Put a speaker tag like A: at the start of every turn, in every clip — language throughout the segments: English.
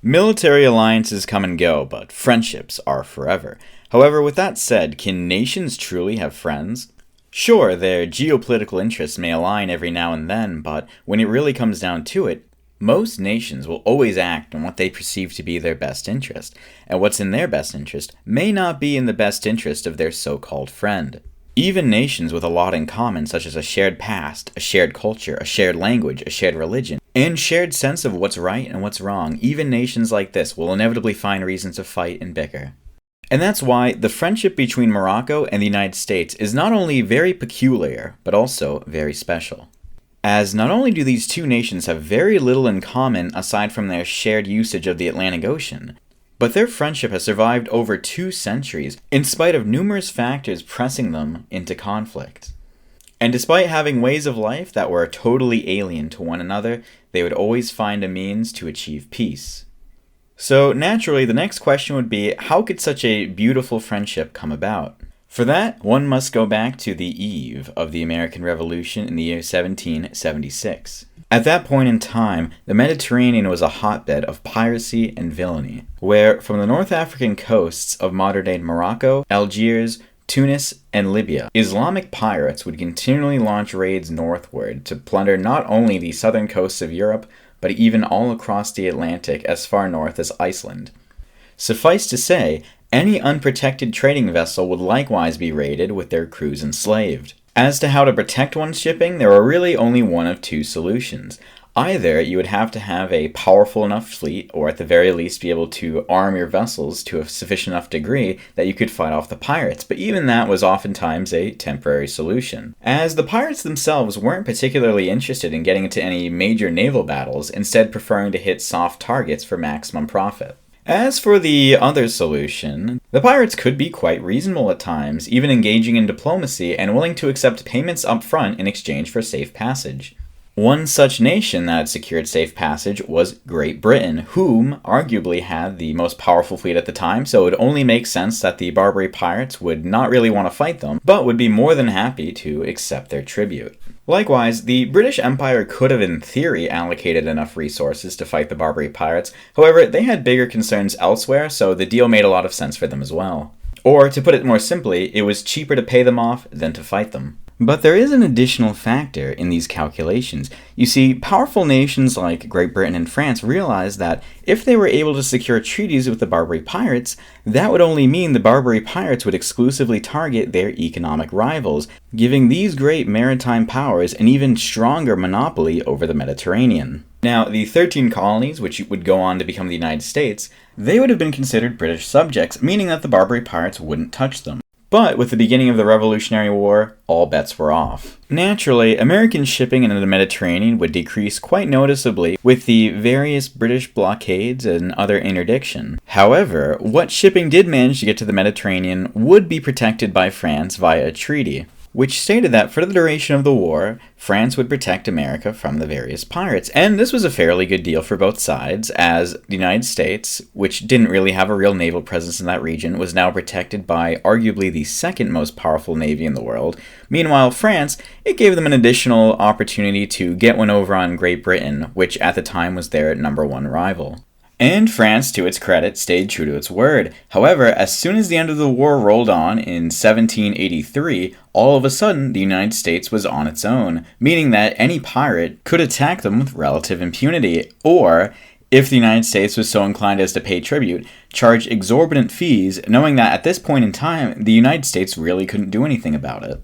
A: Military alliances come and go, but friendships are forever. However, with that said, can nations truly have friends? Sure, their geopolitical interests may align every now and then, but when it really comes down to it, most nations will always act on what they perceive to be their best interest, and what's in their best interest may not be in the best interest of their so-called friend. Even nations with a lot in common, such as a shared past, a shared culture, a shared language, a shared religion, and shared sense of what's right and what's wrong, even nations like this will inevitably find reasons to fight and bicker. And that's why the friendship between Morocco and the United States is not only very peculiar, but also very special. As not only do these two nations have very little in common aside from their shared usage of the Atlantic Ocean, but their friendship has survived over 2 centuries in spite of numerous factors pressing them into conflict. And despite having ways of life that were totally alien to one another, they would always find a means to achieve peace. So naturally, the next question would be, how could such a beautiful friendship come about? For that, one must go back to the eve of the American Revolution in the year 1776. At that point in time, the Mediterranean was a hotbed of piracy and villainy, where from the North African coasts of modern-day Morocco, Algiers, Tunis, and Libya, Islamic pirates would continually launch raids northward to plunder not only the southern coasts of Europe, but even all across the Atlantic as far north as Iceland. Suffice to say, any unprotected trading vessel would likewise be raided with their crews enslaved. As to how to protect one's shipping, there are really only one of 2 solutions. Either you would have to have a powerful enough fleet, or at the very least be able to arm your vessels to a sufficient enough degree that you could fight off the pirates, but even that was oftentimes a temporary solution. As the pirates themselves weren't particularly interested in getting into any major naval battles, instead preferring to hit soft targets for maximum profit. As for the other solution, the pirates could be quite reasonable at times, even engaging in diplomacy and willing to accept payments up front in exchange for safe passage. One such nation that had secured safe passage was Great Britain, whom arguably had the most powerful fleet at the time, so it would only make sense that the Barbary pirates would not really want to fight them, but would be more than happy to accept their tribute. Likewise, the British Empire could have in theory allocated enough resources to fight the Barbary pirates, however, they had bigger concerns elsewhere, so the deal made a lot of sense for them as well. Or, to put it more simply, it was cheaper to pay them off than to fight them. But there is an additional factor in these calculations. You see, powerful nations like Great Britain and France realized that if they were able to secure treaties with the Barbary pirates, that would only mean the Barbary pirates would exclusively target their economic rivals, giving these great maritime powers an even stronger monopoly over the Mediterranean. Now, the 13 colonies, which would go on to become the United States, they would have been considered British subjects, meaning that the Barbary pirates wouldn't touch them. But with the beginning of the Revolutionary War, all bets were off. Naturally, American shipping into the Mediterranean would decrease quite noticeably with the various British blockades and other interdiction. However, what shipping did manage to get to the Mediterranean would be protected by France via a treaty, which stated that for the duration of the war, France would protect America from the various pirates. And this was a fairly good deal for both sides, as the United States, which didn't really have a real naval presence in that region, was now protected by arguably the second most powerful navy in the world. Meanwhile, France, it gave them an additional opportunity to get one over on Great Britain, which at the time was their #1 rival. And France, to its credit, stayed true to its word. However, as soon as the end of the war rolled on in 1783, all of a sudden the United States was on its own, meaning that any pirate could attack them with relative impunity, or, if the United States was so inclined as to pay tribute, charge exorbitant fees, knowing that at this point in time, the United States really couldn't do anything about it.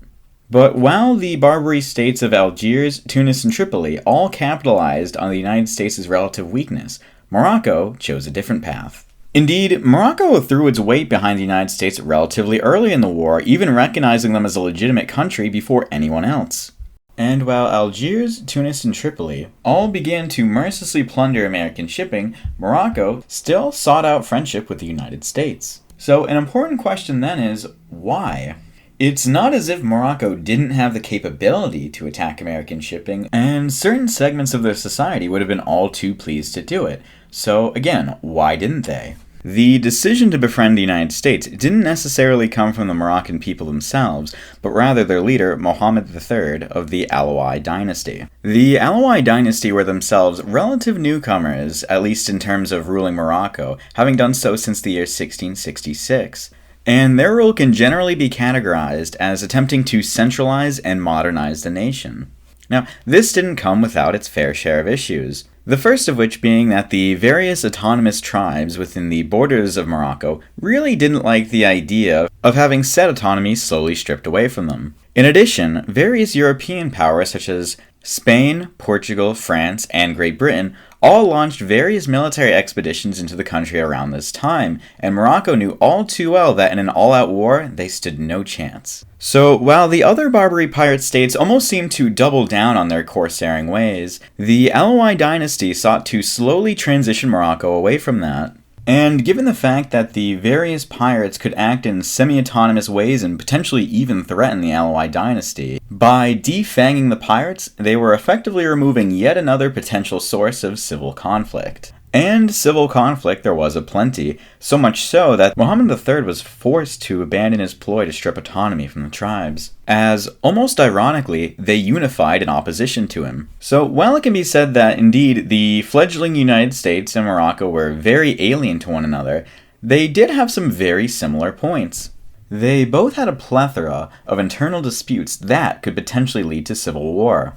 A: But while the Barbary states of Algiers, Tunis, and Tripoli all capitalized on the United States' relative weakness, Morocco chose a different path. Indeed, Morocco threw its weight behind the United States relatively early in the war, even recognizing them as a legitimate country before anyone else. And while Algiers, Tunis, and Tripoli all began to mercilessly plunder American shipping, Morocco still sought out friendship with the United States. So an important question then is, why? It's not as if Morocco didn't have the capability to attack American shipping, and certain segments of their society would have been all too pleased to do it. So again, why didn't they? The decision to befriend the United States didn't necessarily come from the Moroccan people themselves, but rather their leader, Mohammed III of the Alawite dynasty. The Alawite dynasty were themselves relative newcomers, at least in terms of ruling Morocco, having done so since the year 1666. And their rule can generally be categorized as attempting to centralize and modernize the nation. Now, this didn't come without its fair share of issues. The first of which being that the various autonomous tribes within the borders of Morocco really didn't like the idea of having said autonomy slowly stripped away from them. In addition, various European powers such as Spain, Portugal, France, and Great Britain all launched various military expeditions into the country around this time, and Morocco knew all too well that in an all-out war, they stood no chance. So, while the other Barbary pirate states almost seemed to double down on their corsairing ways, the Alawite dynasty sought to slowly transition Morocco away from that. And given the fact that the various pirates could act in semi-autonomous ways and potentially even threaten the Alawite dynasty, by defanging the pirates, they were effectively removing yet another potential source of civil conflict. And civil conflict there was aplenty, so much so that Mohammed III was forced to abandon his ploy to strip autonomy from the tribes, as, almost ironically, they unified in opposition to him. So while it can be said that indeed the fledgling United States and Morocco were very alien to one another, they did have some very similar points. They both had a plethora of internal disputes that could potentially lead to civil war.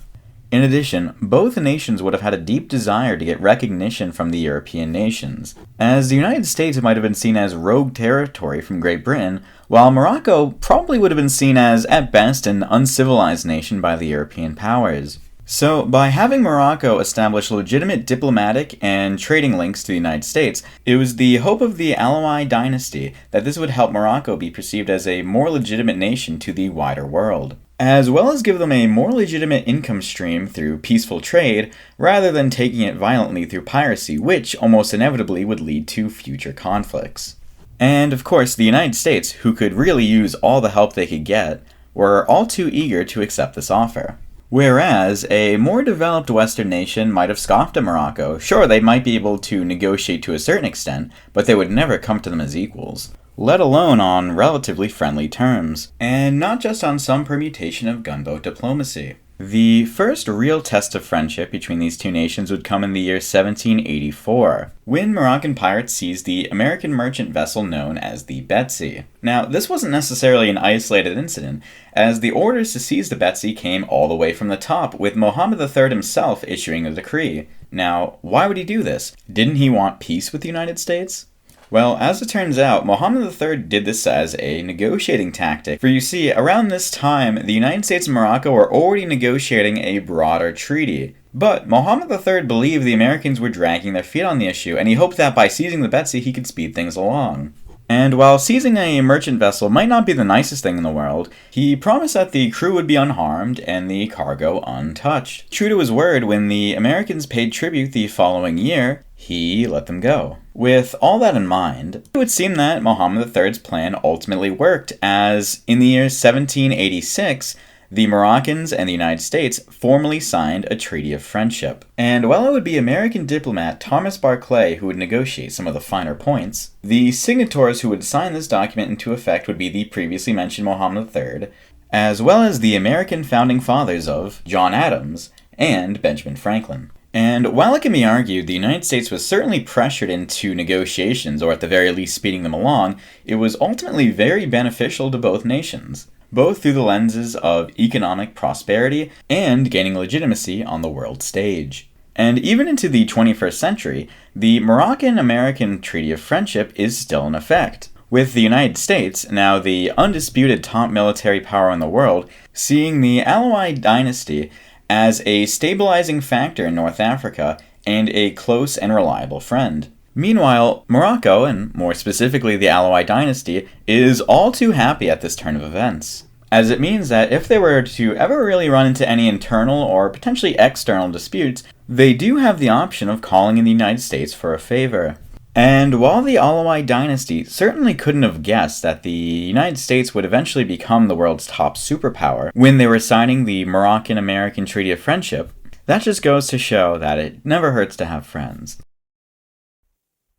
A: In addition, both nations would have had a deep desire to get recognition from the European nations, as the United States might have been seen as rogue territory from Great Britain, while Morocco probably would have been seen as, at best, an uncivilized nation by the European powers. So, by having Morocco establish legitimate diplomatic and trading links to the United States, it was the hope of the Alawite dynasty that this would help Morocco be perceived as a more legitimate nation to the wider world, as well as give them a more legitimate income stream through peaceful trade, rather than taking it violently through piracy, which almost inevitably would lead to future conflicts. And of course, the United States, who could really use all the help they could get, were all too eager to accept this offer. Whereas, a more developed Western nation might have scoffed at Morocco. Sure, they might be able to negotiate to a certain extent, but they would never come to them as equals, let alone on relatively friendly terms, and not just on some permutation of gunboat diplomacy. The first real test of friendship between these two nations would come in the year 1784, when Moroccan pirates seized the American merchant vessel known as the Betsy. Now, this wasn't necessarily an isolated incident, as the orders to seize the Betsy came all the way from the top, with Mohammed III himself issuing a decree. Now, why would he do this? Didn't he want peace with the United States? Well, as it turns out, Mohammed III did this as a negotiating tactic. For you see, around this time, the United States and Morocco were already negotiating a broader treaty. But Mohammed III believed the Americans were dragging their feet on the issue, and he hoped that by seizing the Betsy, he could speed things along. And while seizing a merchant vessel might not be the nicest thing in the world, he promised that the crew would be unharmed and the cargo untouched. True to his word, when the Americans paid tribute the following year, he let them go. With all that in mind, it would seem that Mohammed III's plan ultimately worked, as in the year 1786, the Moroccans and the United States formally signed a treaty of friendship. And while it would be American diplomat Thomas Barclay who would negotiate some of the finer points, the signatories who would sign this document into effect would be the previously mentioned Mohammed III, as well as the American founding fathers of John Adams and Benjamin Franklin. And while it can be argued the United States was certainly pressured into negotiations, or at the very least speeding them along, it was ultimately very beneficial to both nations, both through the lenses of economic prosperity and gaining legitimacy on the world stage. And even into the 21st century, the Moroccan-American Treaty of Friendship is still in effect, with the United States, now the undisputed top military power in the world, seeing the Alawite dynasty as a stabilizing factor in North Africa and a close and reliable friend. Meanwhile, Morocco, and more specifically the Alawite dynasty, is all too happy at this turn of events, as it means that if they were to ever really run into any internal or potentially external disputes, they do have the option of calling in the United States for a favor. And while the Alawite dynasty certainly couldn't have guessed that the United States would eventually become the world's top superpower when they were signing the Moroccan-American Treaty of Friendship, that just goes to show that it never hurts to have friends.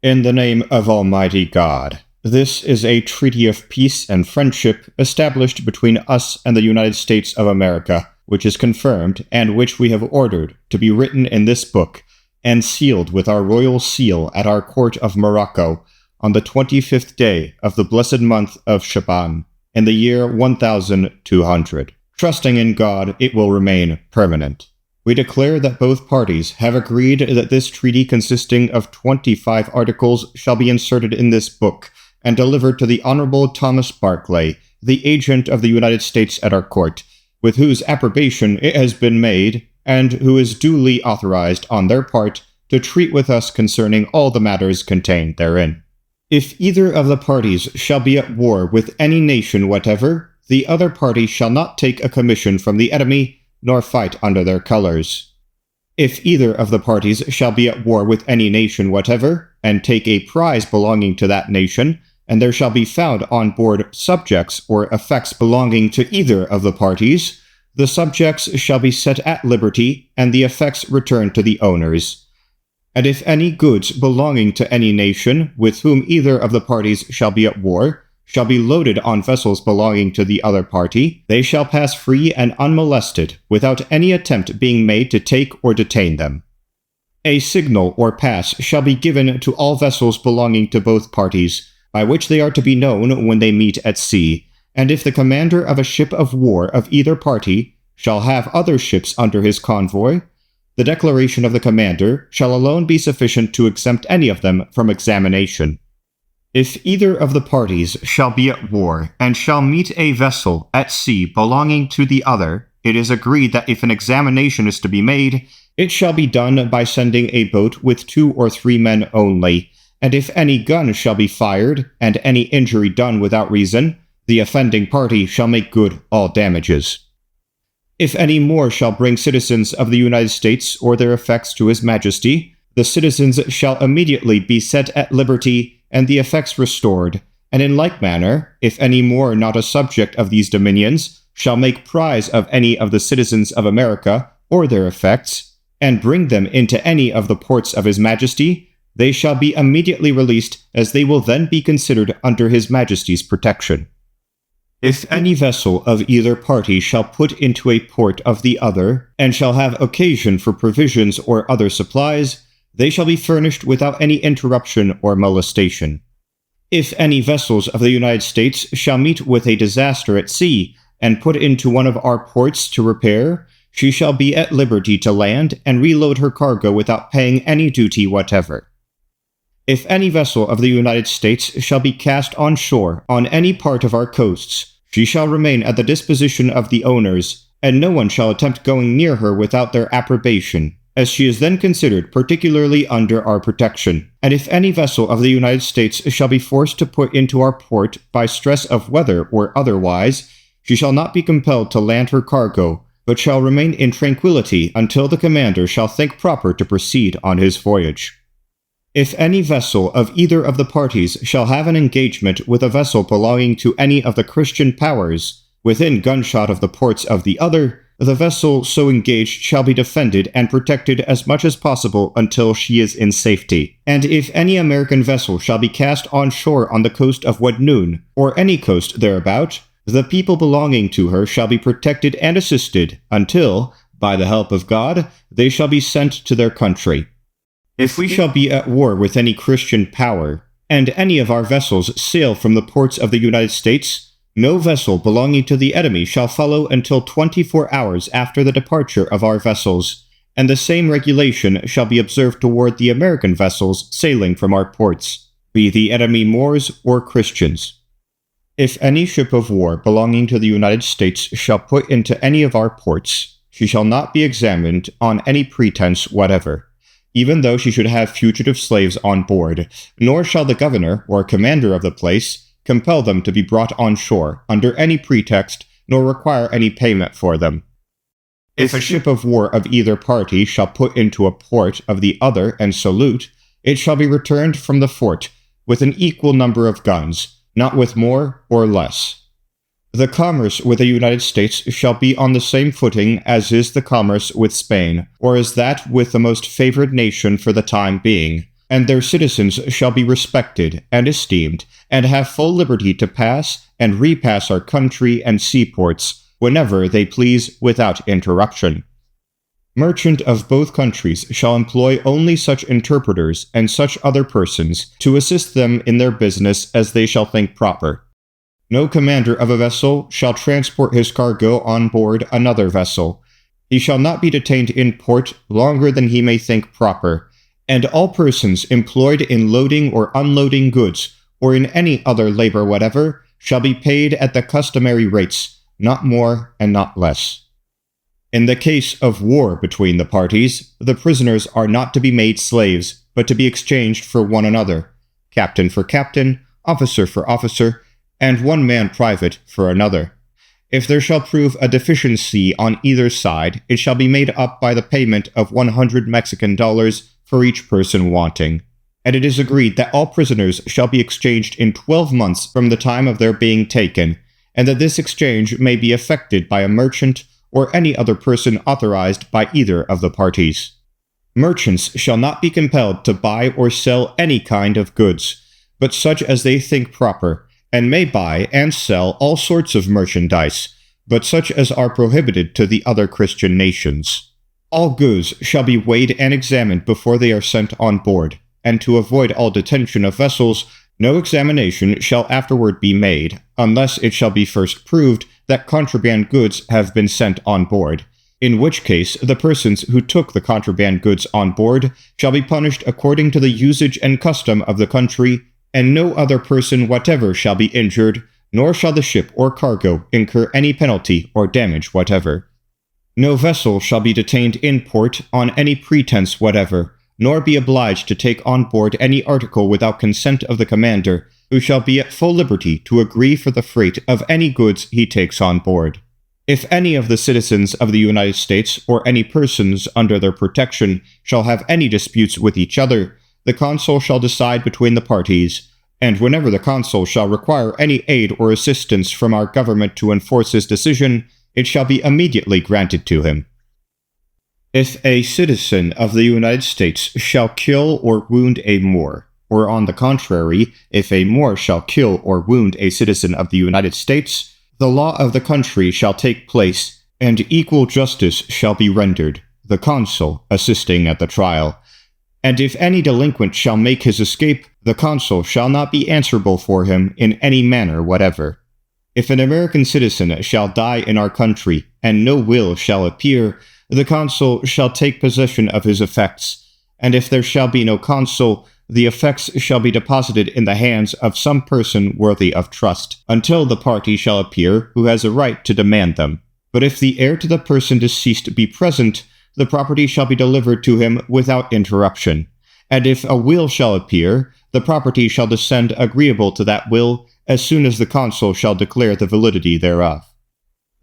B: In the name of Almighty God, this is a treaty of peace and friendship established between us and the United States of America, which is confirmed and which we have ordered to be written in this book and sealed with our royal seal at our court of Morocco on the 25th day of the blessed month of Shaban in the year 1200. Trusting in God, it will remain permanent. We declare that both parties have agreed that this treaty consisting of 25 articles shall be inserted in this book and delivered to the Honorable Thomas Barclay, the agent of the United States at our court, with whose approbation it has been made, and who is duly authorized on their part to treat with us concerning all the matters contained therein. If either of the parties shall be at war with any nation whatever, the other party shall not take a commission from the enemy, nor fight under their colors. If either of the parties shall be at war with any nation whatever, and take a prize belonging to that nation, and there shall be found on board subjects or effects belonging to either of the parties, the subjects shall be set at liberty, and the effects returned to the owners. And if any goods belonging to any nation, with whom either of the parties shall be at war, shall be loaded on vessels belonging to the other party, they shall pass free and unmolested, without any attempt being made to take or detain them. A signal or pass shall be given to all vessels belonging to both parties, by which they are to be known when they meet at sea, and if the commander of a ship of war of either party shall have other ships under his convoy, the declaration of the commander shall alone be sufficient to exempt any of them from examination. If either of the parties shall be at war, and shall meet a vessel at sea belonging to the other, it is agreed that if an examination is to be made, it shall be done by sending a boat with 2 or 3 men only, and if any gun shall be fired, and any injury done without reason, the offending party shall make good all damages. If any more shall bring citizens of the United States or their effects to His Majesty, the citizens shall immediately be set at liberty, and the effects restored, and in like manner, if any more not a subject of these dominions shall make prize of any of the citizens of America or their effects, and bring them into any of the ports of His Majesty, they shall be immediately released, as they will then be considered under His Majesty's protection. If any vessel of either party shall put into a port of the other, and shall have occasion for provisions or other supplies, they shall be furnished without any interruption or molestation. If any vessels of the United States shall meet with a disaster at sea, and put into one of our ports to repair, she shall be at liberty to land and reload her cargo without paying any duty whatever. If any vessel of the United States shall be cast on shore on any part of our coasts, she shall remain at the disposition of the owners, and no one shall attempt going near her without their approbation, as she is then considered particularly under our protection. And if any vessel of the United States shall be forced to put into our port by stress of weather or otherwise, she shall not be compelled to land her cargo, but shall remain in tranquillity until the commander shall think proper to proceed on his voyage. If any vessel of either of the parties shall have an engagement with a vessel belonging to any of the Christian powers, within gunshot of the ports of the other, the vessel so engaged shall be defended and protected as much as possible until she is in safety. And if any American vessel shall be cast on shore on the coast of Wadnoon, or any coast thereabout, the people belonging to her shall be protected and assisted until, by the help of God, they shall be sent to their country. If we shall be at war with any Christian power, and any of our vessels sail from the ports of the United States, no vessel belonging to the enemy shall follow until 24 hours after the departure of our vessels, and the same regulation shall be observed toward the American vessels sailing from our ports, be the enemy Moors or Christians. If any ship of war belonging to the United States shall put into any of our ports, she shall not be examined on any pretense whatever, even though she should have fugitive slaves on board, nor shall the governor or commander of the place compel them to be brought on shore under any pretext, nor require any payment for them. If a ship of war of either party shall put into a port of the other and salute, it shall be returned from the fort with an equal number of guns, not with more or less. The commerce with the United States shall be on the same footing as is the commerce with Spain, or as that with the most favored nation for the time being, and their citizens shall be respected and esteemed, and have full liberty to pass and repass our country and seaports whenever they please without interruption. Merchant of both countries shall employ only such interpreters and such other persons to assist them in their business as they shall think proper. No commander of a vessel shall transport his cargo on board another vessel. He shall not be detained in port longer than he may think proper, and all persons employed in loading or unloading goods, or in any other labor whatever, shall be paid at the customary rates, not more and not less. In the case of war between the parties, the prisoners are not to be made slaves, but to be exchanged for one another, captain for captain, officer for officer, and one man private for another. If there shall prove a deficiency on either side, it shall be made up by the payment of 100 Mexican dollars for each person wanting. And it is agreed that all prisoners shall be exchanged in 12 months from the time of their being taken, and that this exchange may be effected by a merchant or any other person authorized by either of the parties. Merchants shall not be compelled to buy or sell any kind of goods, but such as they think proper, and may buy and sell all sorts of merchandise, but such as are prohibited to the other Christian nations. All goods shall be weighed and examined before they are sent on board, and to avoid all detention of vessels, no examination shall afterward be made, unless it shall be first proved that contraband goods have been sent on board, in which case the persons who took the contraband goods on board shall be punished according to the usage and custom of the country, and no other person whatever shall be injured, nor shall the ship or cargo incur any penalty or damage whatever. No vessel shall be detained in port on any pretense whatever, nor be obliged to take on board any article without consent of the commander, who shall be at full liberty to agree for the freight of any goods he takes on board. If any of the citizens of the United States or any persons under their protection shall have any disputes with each other, the consul shall decide between the parties, and whenever the consul shall require any aid or assistance from our government to enforce his decision, it shall be immediately granted to him. If a citizen of the United States shall kill or wound a Moor, or on the contrary, if a Moor shall kill or wound a citizen of the United States, the law of the country shall take place, and equal justice shall be rendered, the consul assisting at the trial. And if any delinquent shall make his escape, the consul shall not be answerable for him in any manner whatever. If an American citizen shall die in our country, and no will shall appear, the consul shall take possession of his effects, and if there shall be no consul, the effects shall be deposited in the hands of some person worthy of trust, until the party shall appear who has a right to demand them. But if the heir to the person deceased be present, the property shall be delivered to him without interruption. And if a will shall appear, the property shall descend agreeable to that will as soon as the consul shall declare the validity thereof.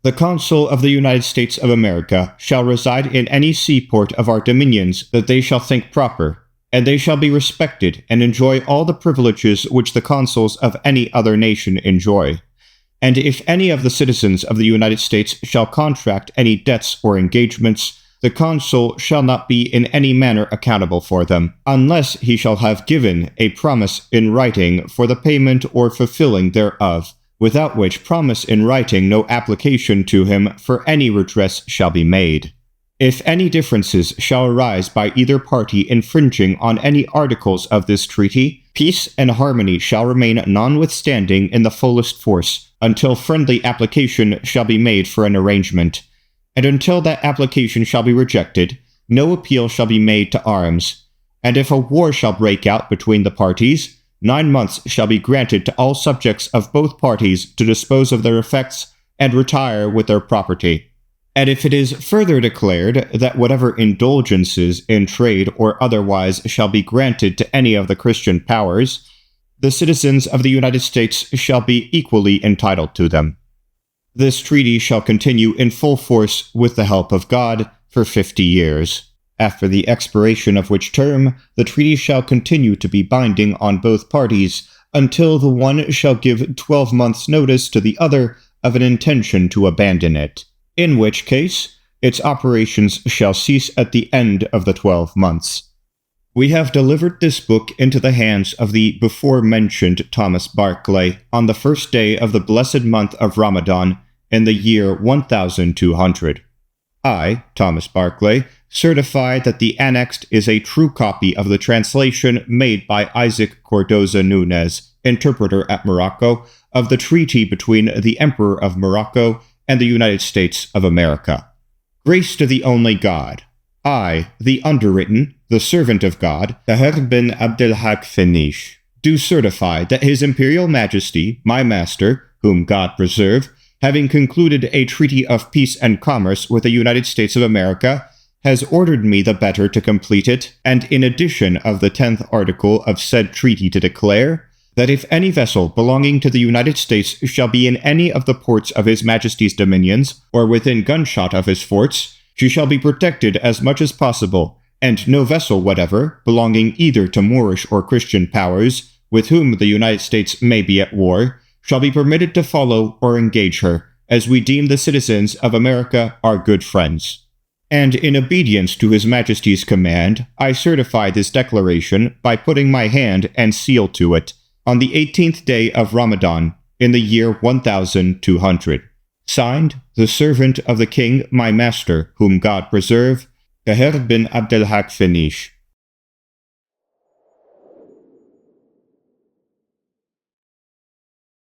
B: The consul of the United States of America shall reside in any seaport of our dominions that they shall think proper, and they shall be respected and enjoy all the privileges which the consuls of any other nation enjoy. And if any of the citizens of the United States shall contract any debts or engagements, the consul shall not be in any manner accountable for them, unless he shall have given a promise in writing for the payment or fulfilling thereof, without which promise in writing no application to him for any redress shall be made. If any differences shall arise by either party infringing on any articles of this treaty, peace and harmony shall remain notwithstanding in the fullest force, until friendly application shall be made for an arrangement. And until that application shall be rejected, no appeal shall be made to arms. And if a war shall break out between the parties, 9 months shall be granted to all subjects of both parties to dispose of their effects and retire with their property. And if it is further declared that whatever indulgences in trade or otherwise shall be granted to any of the Christian powers, the citizens of the United States shall be equally entitled to them. This treaty shall continue in full force with the help of God for 50 years, after the expiration of which term the treaty shall continue to be binding on both parties until the one shall give 12 months' notice to the other of an intention to abandon it, in which case its operations shall cease at the end of the 12 months. We have delivered this book into the hands of the before-mentioned Thomas Barclay on the first day of the blessed month of Ramadan in the year 1200. I, Thomas Barclay, certify that the annexed is a true copy of the translation made by Isaac Cordoza Núñez, interpreter at Morocco, of the treaty between the Emperor of Morocco and the United States of America. Grace to the only God. I, the underwritten, the servant of God, Tahir bin Abdelhak Fenish, do certify that His Imperial Majesty, my master, whom God preserve, having concluded a treaty of peace and commerce with the United States of America, has ordered me the better to complete it, and in addition of the 10th article of said treaty to declare, that if any vessel belonging to the United States shall be in any of the ports of His Majesty's dominions, or within gunshot of his forts, she shall be protected as much as possible, and no vessel whatever, belonging either to Moorish or Christian powers, with whom the United States may be at war, shall be permitted to follow or engage her, as we deem the citizens of America our good friends. And in obedience to His Majesty's command, I certify this declaration by putting my hand and seal to it, on the 18th day of Ramadan, in the year 1200. Signed, the servant of the king, my master, whom God preserve, Tahir bin Abdelhak Fenish.